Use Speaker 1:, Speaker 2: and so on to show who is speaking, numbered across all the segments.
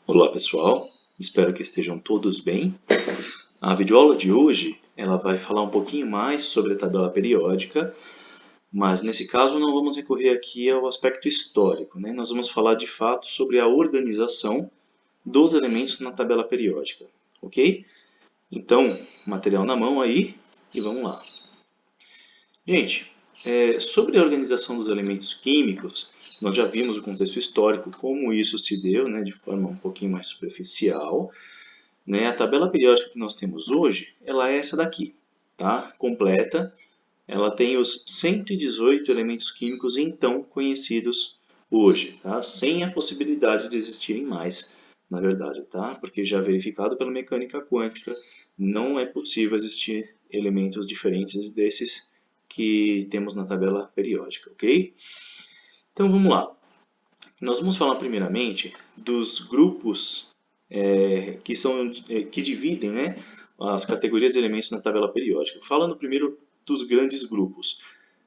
Speaker 1: Olá pessoal, espero que estejam todos bem. A videoaula de hoje ela vai falar um pouquinho mais sobre a tabela periódica, mas nesse caso não vamos recorrer aqui ao aspecto histórico, né? Nós vamos falar de fato sobre a organização dos elementos na tabela periódica, ok? Então, material na mão aí e vamos lá. Gente, sobre a organização dos elementos químicos, nós já vimos o contexto histórico, como isso se deu, né, de forma um pouquinho mais superficial. Né? A tabela periódica que nós temos hoje, ela é essa daqui, tá? Completa. Ela tem os 118 elementos químicos então conhecidos hoje, tá? Sem a possibilidade de existirem mais, na verdade, tá? Porque já verificado pela mecânica quântica, não é possível existir elementos diferentes desses que temos na tabela periódica, ok? Então vamos lá. Nós vamos falar primeiramente dos grupos que dividem, né, as categorias de elementos na tabela periódica. Falando primeiro dos grandes grupos,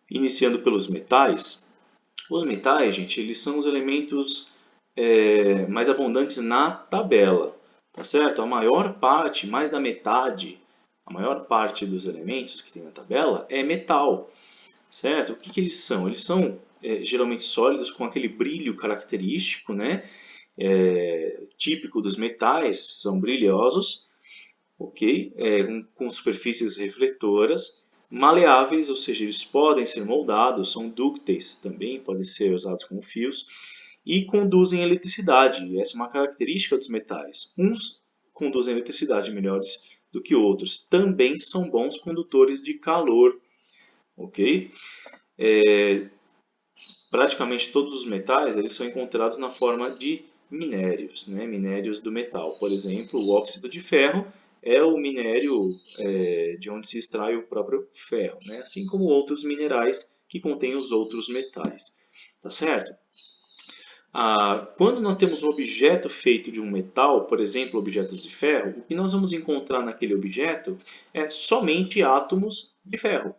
Speaker 1: iniciando pelos metais. Os metais, gente, eles são os elementos mais abundantes na tabela, tá certo? A maior parte, mais da metade, a maior parte dos elementos que tem na tabela é metal, certo? O que eles são? Eles são geralmente sólidos com aquele brilho característico, né? Típico dos metais, são brilhosos, ok? Com superfícies refletoras, maleáveis, ou seja, eles podem ser moldados, são dúcteis também, podem ser usados como fios, e conduzem eletricidade. Essa é uma característica dos metais. Uns conduzem eletricidade melhores do que outros. Também são bons condutores de calor, ok? Praticamente todos os metais eles são encontrados na forma de minérios, né? Minérios do metal. Por exemplo, o óxido de ferro é o minério de onde se extrai o próprio ferro, né? Assim como outros minerais que contêm os outros metais. Tá certo? Quando nós temos um objeto feito de um metal, por exemplo, objetos de ferro, o que nós vamos encontrar naquele objeto é somente átomos de ferro.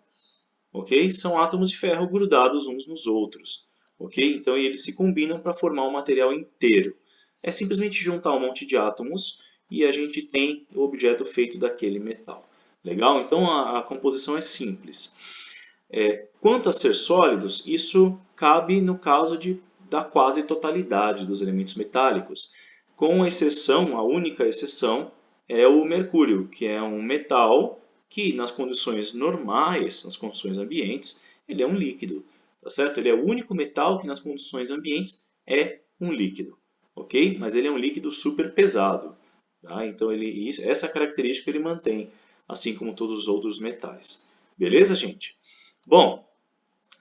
Speaker 1: Ok? São átomos de ferro grudados uns nos outros. Ok? Então eles se combinam para formar um material inteiro. É simplesmente juntar um monte de átomos e a gente tem o objeto feito daquele metal. Legal? Então a composição é simples. Quanto a ser sólidos, isso cabe no caso da quase totalidade dos elementos metálicos, com exceção, a única exceção é o mercúrio, que é um metal que nas condições normais, nas condições ambientes, ele é um líquido, tá certo? Ele é o único metal que nas condições ambientes é um líquido, ok? Mas ele é um líquido super pesado, tá? Então essa característica ele mantém, assim como todos os outros metais. Beleza, gente? Bom,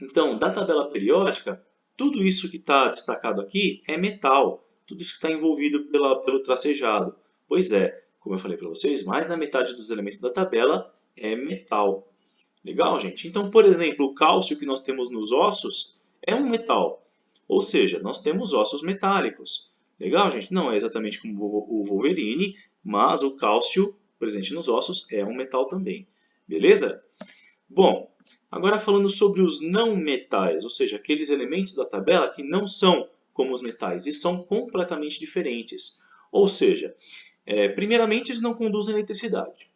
Speaker 1: então, da tabela periódica, tudo isso que está destacado aqui é metal. Tudo isso que está envolvido pelo tracejado. Pois é, como eu falei para vocês, mais da metade dos elementos da tabela é metal. Legal, gente? Então, por exemplo, o cálcio que nós temos nos ossos é um metal. Ou seja, nós temos ossos metálicos. Legal, gente? Não é exatamente como o Wolverine, mas o cálcio presente nos ossos é um metal também. Beleza? Bom, agora falando sobre os não metais, ou seja, aqueles elementos da tabela que não são como os metais e são completamente diferentes. Ou seja, primeiramente eles não conduzem eletricidade.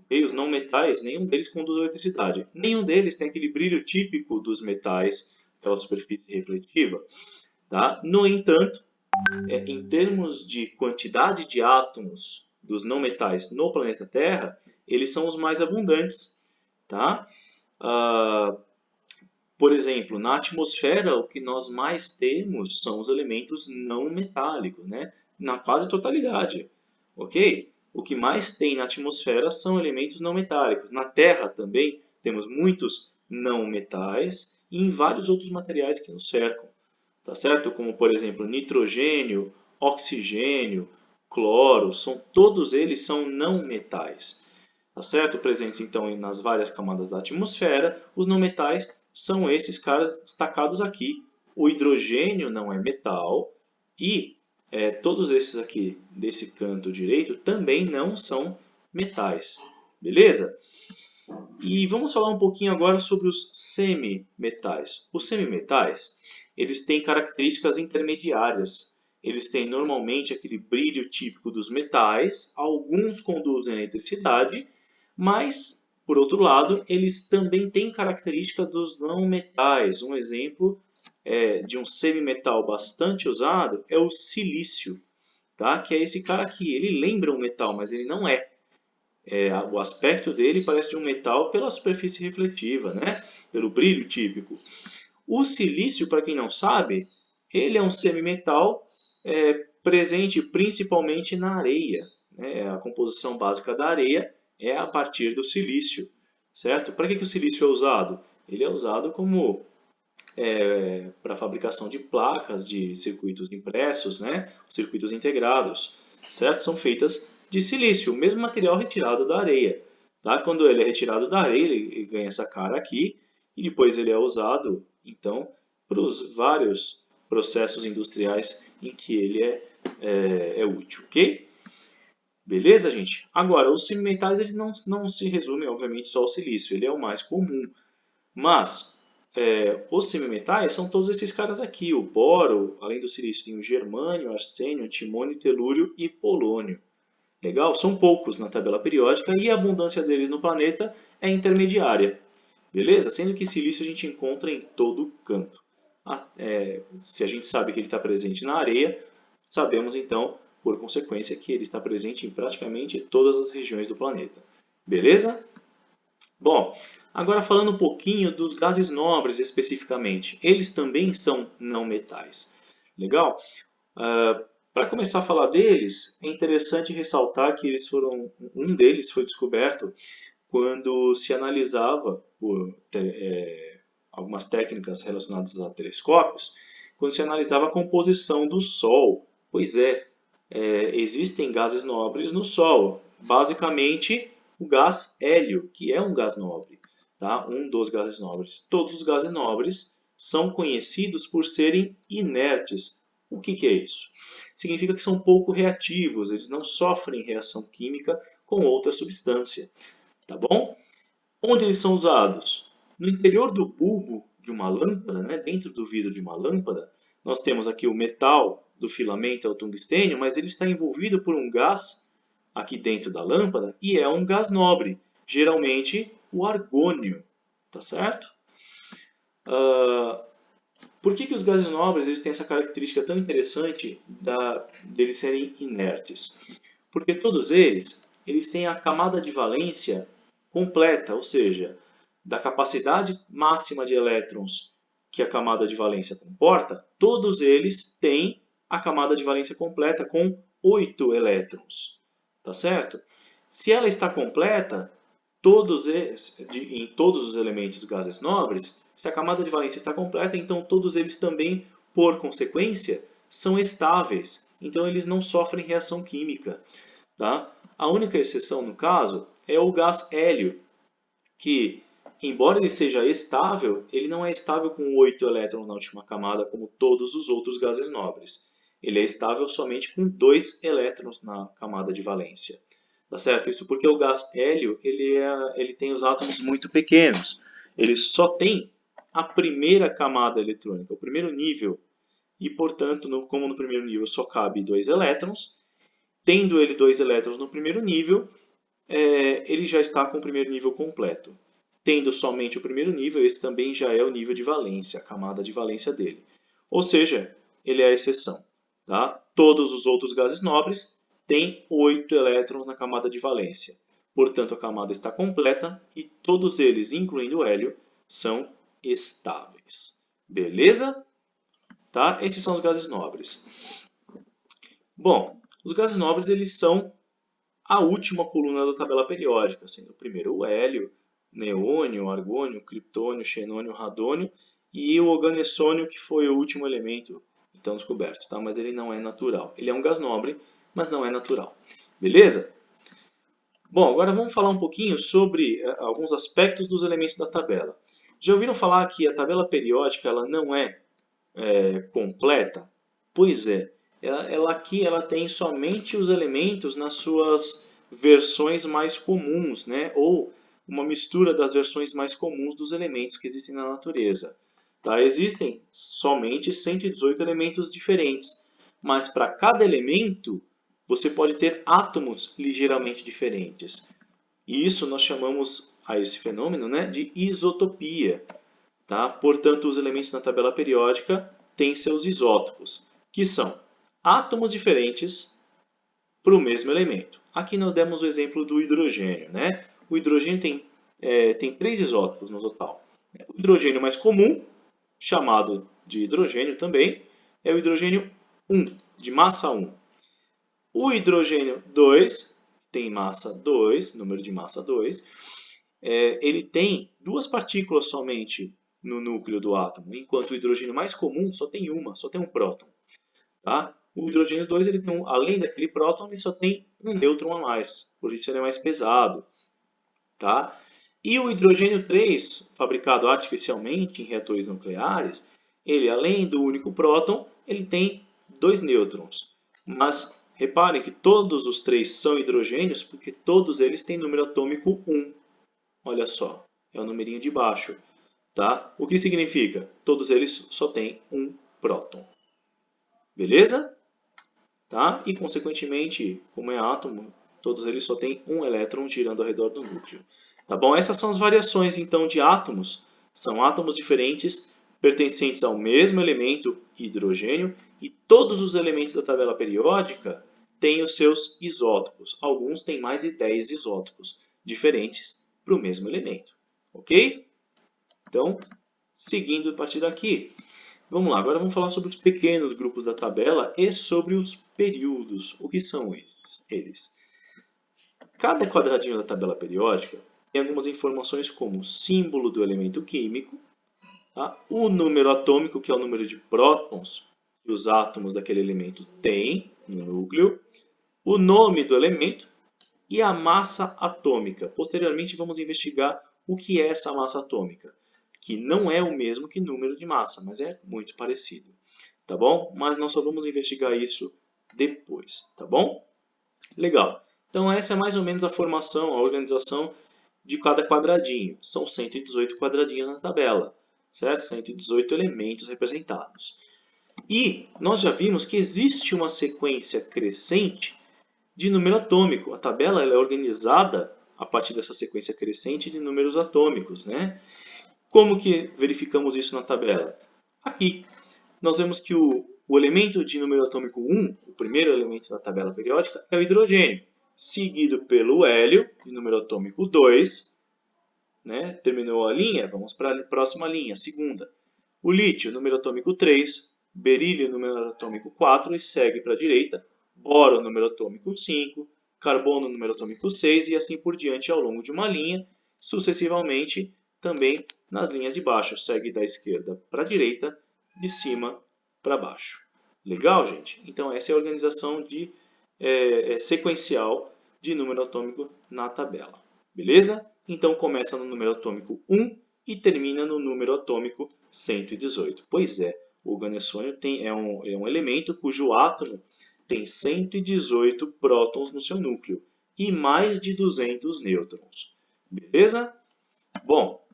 Speaker 1: Okay? Os não metais, nenhum deles conduz eletricidade. Nenhum deles tem aquele brilho típico dos metais, aquela superfície refletiva. Tá? No entanto, em termos de quantidade de átomos dos não metais no planeta Terra, eles são os mais abundantes. Tá? Por exemplo, na atmosfera, o que nós mais temos são os elementos não metálicos, né? Na quase totalidade, ok? O que mais tem na atmosfera são elementos não metálicos. Na Terra também temos muitos não metais e em vários outros materiais que nos cercam, tá certo? Como, por exemplo, nitrogênio, oxigênio, cloro, todos eles são não metais. Tá certo? Presentes então nas várias camadas da atmosfera, os não metais são esses caras destacados aqui. O hidrogênio não é metal e todos esses aqui desse canto direito também não são metais. Beleza? E vamos falar um pouquinho agora sobre os semimetais. Os semimetais, eles têm características intermediárias eles têm normalmente aquele brilho típico dos metais, alguns conduzem eletricidade, mas, por outro lado, eles também têm característica dos não metais. Um exemplo de um semimetal bastante usado é o silício, tá? Que é esse cara aqui. Ele lembra um metal, mas ele não é. O aspecto dele parece de um metal pela superfície refletiva, né? Pelo brilho típico. O silício, para quem não sabe, ele é um semimetal presente principalmente na areia, né? A composição básica da areia é a partir do silício, certo? Para que o silício é usado? Ele é usado como para a fabricação de placas, de circuitos impressos, né? Circuitos integrados, certo? São feitas de silício, o mesmo material retirado da areia. Tá? Quando ele é retirado da areia, ele ganha essa cara aqui, e depois ele é usado, então, para os vários processos industriais em que ele é útil, ok? Beleza, gente? Agora, os semimetais eles não se resumem, obviamente, só ao silício, ele é o mais comum. Mas os semimetais são todos esses caras aqui. O boro, além do silício, tem o germânio, arsênio, antimônio, telúrio e polônio. Legal? São poucos na tabela periódica e a abundância deles no planeta é intermediária. Beleza? Sendo que silício a gente encontra em todo canto. Se a gente sabe que ele está presente na areia, sabemos então, por consequência, que ele está presente em praticamente todas as regiões do planeta. Beleza? Bom, agora falando um pouquinho dos gases nobres especificamente. Eles também são não metais. Legal? Para começar a falar deles, é interessante ressaltar que um deles foi descoberto quando se analisava por algumas técnicas relacionadas a telescópios, quando se analisava a composição do Sol. Pois existem gases nobres no Sol. Basicamente, o gás hélio, que é um gás nobre, tá? Um dos gases nobres. Todos os gases nobres são conhecidos por serem inertes. O que é isso? Significa que são pouco reativos, eles não sofrem reação química com outra substância. Tá bom? Onde eles são usados? No interior do bulbo de uma lâmpada, né? Dentro do vidro de uma lâmpada, nós temos aqui o metal do filamento, é o tungstênio, mas ele está envolvido por um gás aqui dentro da lâmpada e é um gás nobre, geralmente o argônio. Tá certo? Por que os gases nobres eles têm essa característica tão interessante de eles serem inertes? Porque todos eles têm a camada de valência completa, ou seja, da capacidade máxima de elétrons que a camada de valência comporta, todos eles têm a camada de valência completa com 8 elétrons. Tá certo? Se ela está completa, em todos os elementos gases nobres, se a camada de valência está completa, então todos eles também, por consequência, são estáveis. Então eles não sofrem reação química. Tá? A única exceção, no caso, é o gás hélio, que, embora ele seja estável, ele não é estável com 8 elétrons na última camada, como todos os outros gases nobres. Ele é estável somente com 2 elétrons na camada de valência. Tá certo? Isso porque o gás hélio ele tem os átomos muito pequenos. Ele só tem a primeira camada eletrônica, o primeiro nível. E, portanto, como no primeiro nível só cabe 2 elétrons, tendo ele 2 elétrons no primeiro nível, ele já está com o primeiro nível completo. Tendo somente o primeiro nível, esse também já é o nível de valência, a camada de valência dele. Ou seja, ele é a exceção. Tá? Todos os outros gases nobres têm 8 elétrons na camada de valência. Portanto, a camada está completa e todos eles, incluindo o hélio, são estáveis. Beleza? Tá? Esses são os gases nobres. Bom, os gases nobres eles são a última coluna da tabela periódica, sendo o primeiro o hélio, neônio, argônio, criptônio, xenônio, radônio e o oganessônio, que foi o último elemento então descoberto, tá? Mas ele não é natural. Ele é um gás nobre, mas não é natural. Beleza? Bom, agora vamos falar um pouquinho sobre alguns aspectos dos elementos da tabela. Já ouviram falar que a tabela periódica ela não é completa? Pois é. Ela aqui ela tem somente os elementos nas suas versões mais comuns, né? Ou uma mistura das versões mais comuns dos elementos que existem na natureza. Tá? Existem somente 118 elementos diferentes, mas para cada elemento você pode ter átomos ligeiramente diferentes. E isso nós chamamos a esse fenômeno, né, de isotopia. Tá? Portanto, os elementos na tabela periódica têm seus isótopos, que são átomos diferentes para o mesmo elemento. Aqui nós demos o exemplo do hidrogênio. Né? O hidrogênio tem 3 isótopos no total. O hidrogênio mais comum, chamado de hidrogênio também, é o hidrogênio 1, de massa 1. O hidrogênio 2, que tem massa 2, número de massa 2, ele tem 2 partículas somente no núcleo do átomo, enquanto o hidrogênio mais comum só tem uma, só tem um próton. Tá? O hidrogênio 2, ele tem além daquele próton, ele só tem um nêutron a mais, por isso ele é mais pesado. Tá? E o hidrogênio 3, fabricado artificialmente em reatores nucleares, ele além do único próton, ele tem 2 nêutrons. Mas reparem que todos os 3 são hidrogênios porque todos eles têm número atômico 1. Olha só, é o numerinho de baixo. Tá? O que significa? Todos eles só têm um próton. Beleza? Tá? E, consequentemente, como é átomo, todos eles só têm um elétron girando ao redor do núcleo. Tá bom? Essas são as variações, então, de átomos. São átomos diferentes, pertencentes ao mesmo elemento hidrogênio, e todos os elementos da tabela periódica têm os seus isótopos. Alguns têm mais de 10 isótopos diferentes para o mesmo elemento. Ok? Então, seguindo a partir daqui, vamos lá. Agora vamos falar sobre os pequenos grupos da tabela e sobre os períodos. O que são eles? Cada quadradinho da tabela periódica tem algumas informações como o símbolo do elemento químico, tá? O número atômico, que é o número de prótons que os átomos daquele elemento têm no núcleo, o nome do elemento e a massa atômica. Posteriormente, vamos investigar o que é essa massa atômica, que não é o mesmo que número de massa, mas é muito parecido. Tá bom? Mas nós só vamos investigar isso depois. Tá bom? Legal. Então, essa é mais ou menos a formação, a organização de cada quadradinho. São 118 quadradinhos na tabela, certo? 118 elementos representados. E nós já vimos que existe uma sequência crescente de número atômico. A tabela ela é organizada a partir dessa sequência crescente de números atômicos, né? Como que verificamos isso na tabela? Aqui, nós vemos que o elemento de número atômico 1, o primeiro elemento da tabela periódica, é o hidrogênio, seguido pelo hélio, de número atômico 2. Né? Terminou a linha, vamos para a próxima linha, segunda. O lítio, número atômico 3, berílio, número atômico 4, e segue para a direita. Boro, número atômico 5, carbono, número atômico 6, e assim por diante ao longo de uma linha, sucessivamente também nas linhas de baixo. Segue da esquerda para a direita, de cima para baixo. Legal, gente? Então, essa é a organização sequencial de número atômico na tabela. Beleza? Então, começa no número atômico 1 e termina no número atômico 118. Pois é, o organessônio é um elemento cujo átomo tem 118 prótons no seu núcleo e mais de 200 nêutrons. Beleza? Bom,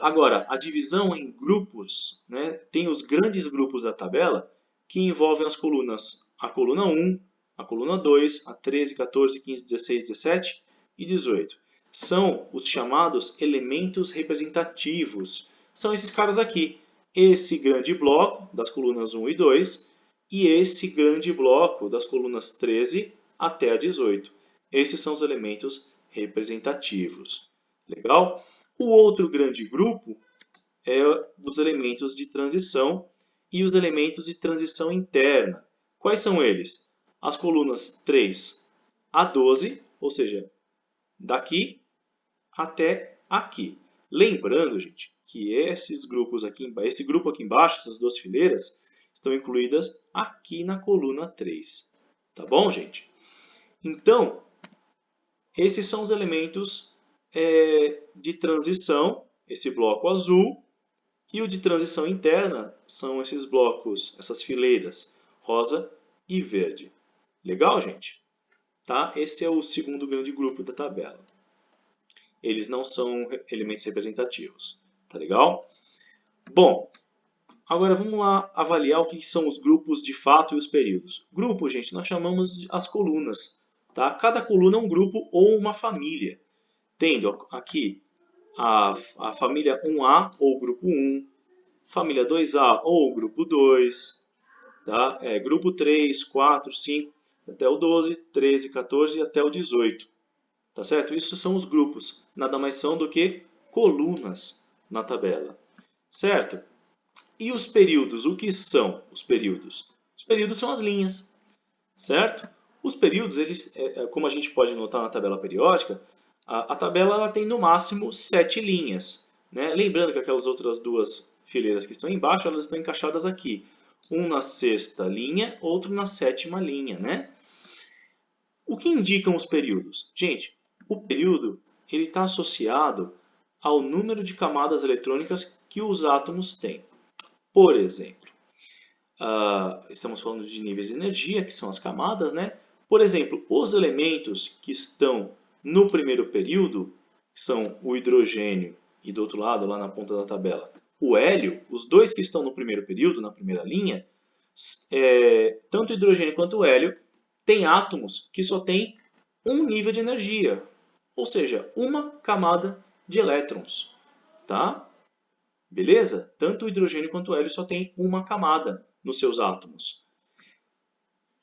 Speaker 1: agora, a divisão em grupos, né, tem os grandes grupos da tabela que envolvem as colunas, a coluna 1, a coluna 2, a 13, 14, 15, 16, 17 e 18. São os chamados elementos representativos. São esses caras aqui. Esse grande bloco das colunas 1 e 2 e esse grande bloco das colunas 13 até a 18. Esses são os elementos representativos. Legal? O outro grande grupo é os elementos de transição e os elementos de transição interna. Quais são eles? As colunas 3 a 12, ou seja, daqui até aqui. Lembrando, gente, que esses grupos aqui, esse grupo aqui embaixo, essas duas fileiras, estão incluídas aqui na coluna 3. Tá bom, gente? Então, esses são os elementos de transição, esse bloco azul, e o de transição interna são esses blocos, essas fileiras, rosa e verde. Legal, gente? Tá? Esse é o segundo grande grupo da tabela. Eles não são elementos representativos. Tá legal? Bom, Agora vamos lá avaliar o que são os grupos de fato e os períodos. Grupo, gente, nós chamamos de as colunas. Tá? Cada coluna é um grupo ou uma família. Tendo aqui a família 1A ou grupo 1, família 2A ou grupo 2, tá? Grupo 3, 4, 5, até o 12, 13, 14 e até o 18. Tá certo? Isso são os grupos. Nada mais são do que colunas na tabela. Certo? E os períodos? O que são os períodos? Os períodos são as linhas. Certo? Os períodos, eles, como a gente pode notar na tabela periódica, a tabela ela tem no máximo 7 linhas. Né? Lembrando que aquelas outras duas fileiras que estão embaixo, elas estão encaixadas aqui. Um na sexta linha, outro na sétima linha. Né? O que indicam os períodos? Gente, o período está associado ao número de camadas eletrônicas que os átomos têm. Por exemplo, estamos falando de níveis de energia, que são as camadas, né? Por exemplo, os elementos que estão no primeiro período, que são o hidrogênio e do outro lado, lá na ponta da tabela, o hélio, os dois que estão no primeiro período, na primeira linha, tanto o hidrogênio quanto o hélio, têm átomos que só têm um nível de energia, ou seja, uma camada de elétrons. Tá? Beleza? Tanto o hidrogênio quanto o hélio só têm uma camada nos seus átomos.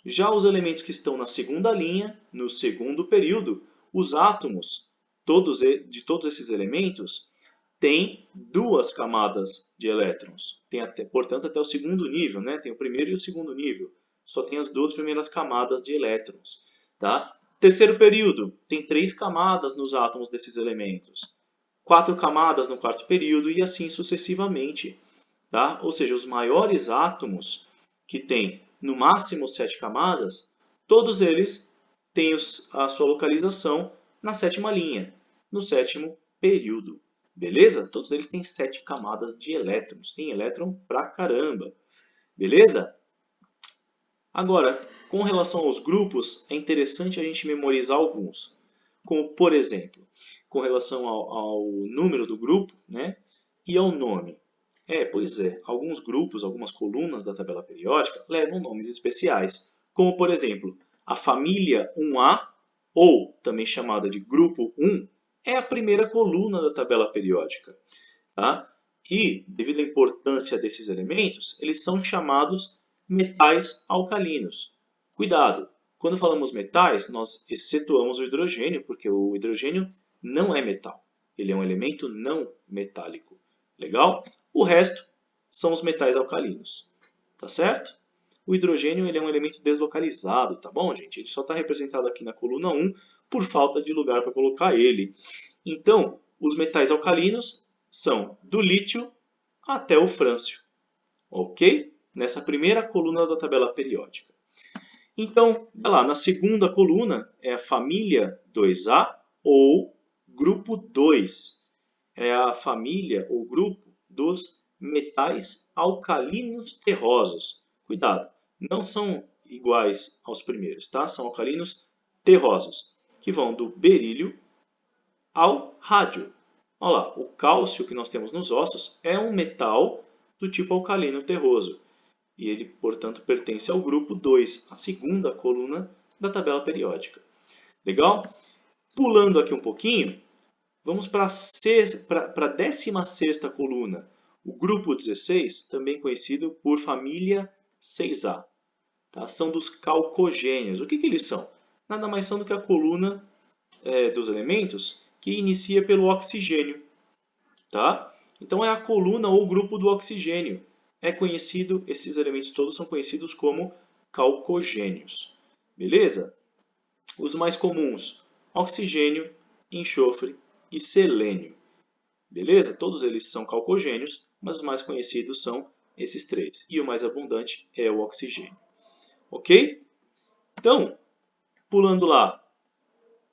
Speaker 1: Já os elementos que estão na segunda linha, no segundo período, os átomos de todos esses elementos têm duas camadas de elétrons. Portanto, até o segundo nível, né? Tem o primeiro e o segundo nível. Só tem as duas primeiras camadas de elétrons. Tá? Terceiro período, tem 3 camadas nos átomos desses elementos. 4 camadas no quarto período e assim sucessivamente. Tá? Ou seja, os maiores átomos que têm no máximo 7 camadas, todos eles têm a sua localização na sétima linha, no sétimo período. Beleza? Todos eles têm 7 camadas de elétrons. Tem elétron pra caramba. Beleza? Agora, com relação aos grupos, é interessante a gente memorizar alguns. Como, por exemplo, com relação ao número do grupo, né, e ao nome. Pois é, alguns grupos, algumas colunas da tabela periódica levam nomes especiais, como por exemplo, a família 1A, ou também chamada de grupo 1, é a primeira coluna da tabela periódica. Tá? E, devido à importância desses elementos, eles são chamados metais alcalinos. Cuidado! Quando falamos metais, nós excetuamos o hidrogênio, porque o hidrogênio não é metal. Ele é um elemento não metálico. Legal? O resto são os metais alcalinos. Tá certo? O hidrogênio ele é um elemento deslocalizado, tá bom, gente? Ele só está representado aqui na coluna 1 por falta de lugar para colocar ele. Então, os metais alcalinos são do lítio até o frâncio. Ok? Nessa primeira coluna da tabela periódica. Então, lá na segunda coluna é a família 2A ou grupo 2. É a família ou grupo dos metais alcalinos terrosos. Cuidado, não são iguais aos primeiros, tá? São alcalinos terrosos, que vão do berílio ao rádio. Olha lá, o cálcio que nós temos nos ossos é um metal do tipo alcalino terroso. E ele, portanto, pertence ao grupo 2, a segunda coluna da tabela periódica. Legal? Pulando aqui um pouquinho, vamos para a 16ª coluna, o grupo 16, também conhecido por família 6A. Tá? São dos calcogênios. O que eles são? Nada mais são do que a coluna dos elementos que inicia pelo oxigênio. Tá? Então é a coluna ou grupo do oxigênio. Esses elementos todos são conhecidos como calcogênios. Beleza? Os mais comuns, oxigênio, enxofre e selênio. Beleza? Todos eles são calcogênios, mas os mais conhecidos são esses 3. E o mais abundante é o oxigênio. Ok? Então, pulando lá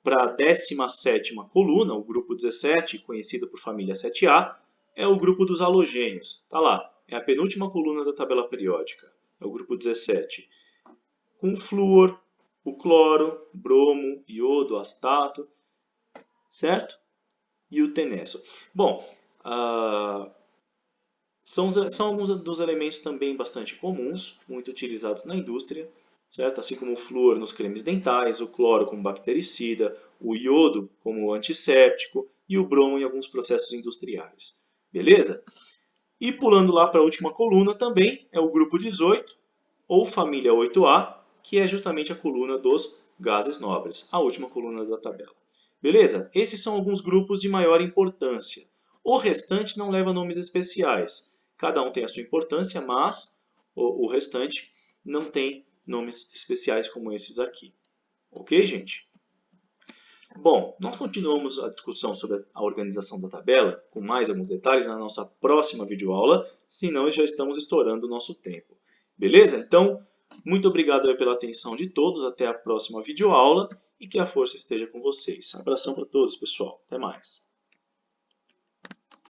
Speaker 1: para a 17ª coluna, o grupo 17, conhecido por família 7A, é o grupo dos halogênios. Está lá, é a penúltima coluna da tabela periódica. É o grupo 17. Com o flúor, o cloro, bromo, iodo, astato, certo? E o tenesso. Bom, São alguns dos elementos também bastante comuns, muito utilizados na indústria, certo? Assim como o flúor nos cremes dentais, o cloro como bactericida, o iodo como antisséptico e o bromo em alguns processos industriais. Beleza? E pulando lá para a última coluna também é o grupo 18, ou família 8A, que é justamente a coluna dos gases nobres, a última coluna da tabela. Beleza? Esses são alguns grupos de maior importância. O restante não leva nomes especiais. Cada um tem a sua importância, mas o restante não tem nomes especiais como esses aqui. Ok, gente? Bom, nós continuamos a discussão sobre a organização da tabela, com mais alguns detalhes na nossa próxima videoaula, senão já estamos estourando o nosso tempo. Beleza? Então, muito obrigado pela atenção de todos, até a próxima videoaula e que a força esteja com vocês. Abração para todos, pessoal. Até mais.